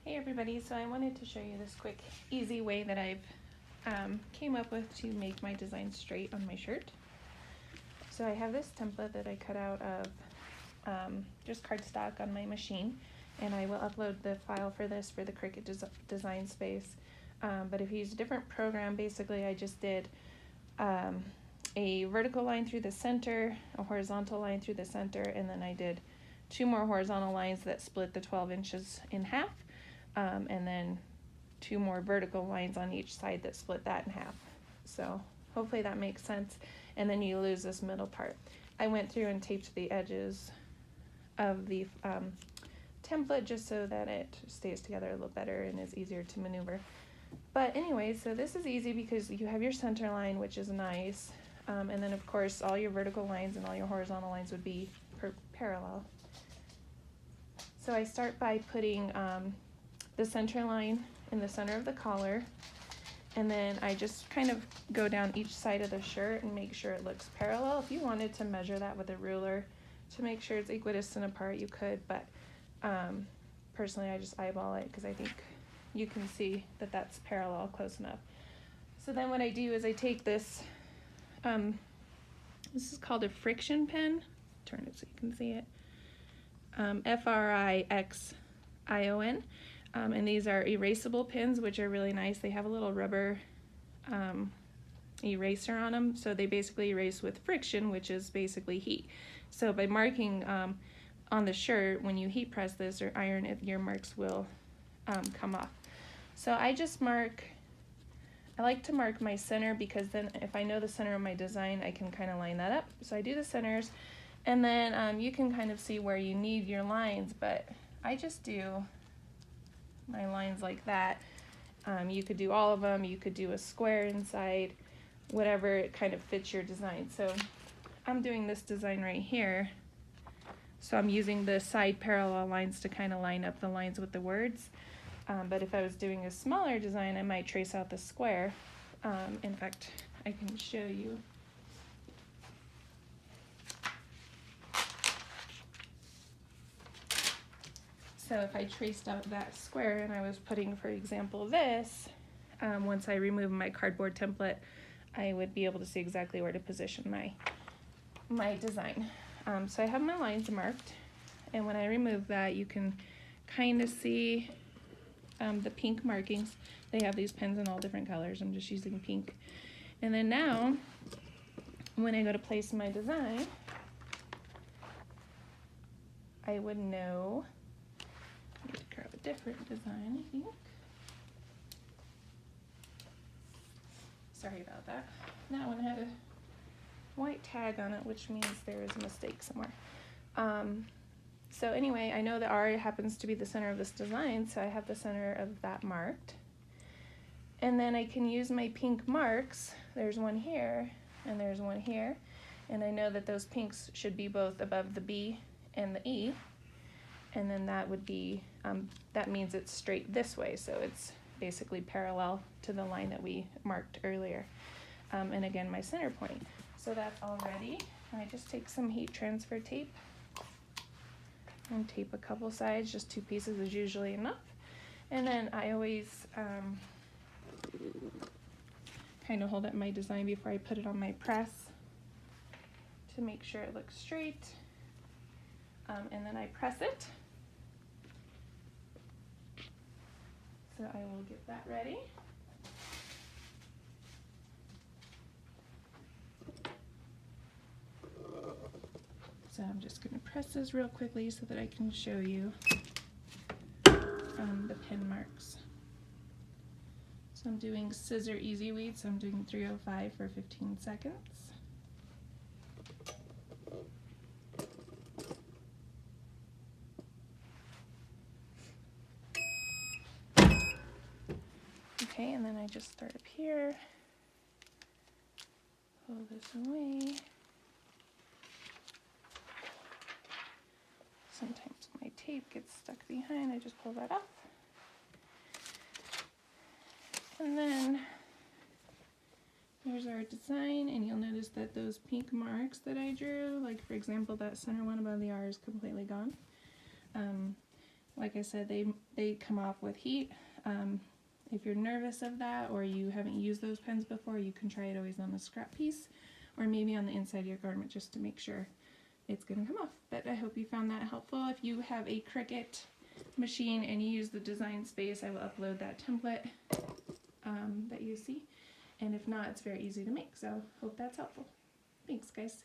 Hey everybody, so I wanted to show you this quick, easy way that I've came up with to make my design straight on my shirt. So I have this template that I cut out of just cardstock on my machine, and I will upload the file for this for the Cricut Design Space. But if you use a different program, basically I just did a vertical line through the center, a horizontal line through the center, and then I did 2 more horizontal lines that split the 12 inches in half. And then 2 more vertical lines on each side that split that in half. So hopefully that makes sense. And then you lose this middle part. I went through and taped the edges of the template just so that it stays together a little better and is easier to maneuver. But anyway, so this is easy because you have your center line, which is nice. And then of course all your vertical lines and all your horizontal lines would be parallel. So I start by putting the center line in the center of the collar, and then I just kind of go down each side of the shirt and make sure it looks parallel. If you wanted to measure that with a ruler to make sure it's equidistant apart, you could, but personally I just eyeball it because I think you can see that that's parallel close enough. So then what I do is I take this, this is called a friction pen, turn it so you can see it, Frixion. And these are erasable pins, which are really nice. They have a little rubber eraser on them, so they basically erase with friction, which is basically heat. So by marking on the shirt, when you heat press this or iron it, your marks will come off. So I just mark, I like to mark my center because then if I know the center of my design, I can kind of line that up. So I do the centers, and then you can kind of see where you need your lines, but I just do my lines like that. You could do all of them, you could do a square inside, whatever it kind of fits your design. So I'm doing this design right here, so I'm using the side parallel lines to kind of line up the lines with the words. But if I was doing a smaller design, I might trace out the square. In fact, I can show you. So if I traced out that square and I was putting, for example, this, once I remove my cardboard template, I would be able to see exactly where to position my design. So I have my lines marked, and when I remove that, you can kind of see the pink markings. They have these pens in all different colors. I'm just using pink. And then now, when I go to place my design, I would know. I need to grab a different design, I think. Sorry about that. That one had a white tag on it, which means there is a mistake somewhere. So anyway, I know that R happens to be the center of this design, so I have the center of that marked. And then I can use my pink marks. There's one here, and there's one here. And I know that those pinks should be both above the B and the E. And then that would be, that means it's straight this way, so it's basically parallel to the line that we marked earlier. And again, my center point. So that's all ready. And I just take some heat transfer tape and tape a couple sides, just 2 pieces is usually enough. And then I always kind of hold up my design before I put it on my press to make sure it looks straight. And then I press it. So I will get that ready. So I'm just going to press this real quickly so that I can show you the pin marks. So I'm doing scissor easy weed, so I'm doing 305 for 15 seconds. Okay, and then I just start up here, pull this away. Sometimes my tape gets stuck behind, I just pull that off. And then here's our design, and you'll notice that those pink marks that I drew, like for example that center one above the R is completely gone. Like I said, they come off with heat. If you're nervous of that or you haven't used those pens before, you can try it always on a scrap piece or maybe on the inside of your garment just to make sure it's going to come off. But I hope you found that helpful. If you have a Cricut machine and you use the Design Space, I will upload that template that you see. And if not, it's very easy to make. So hope that's helpful. Thanks, guys.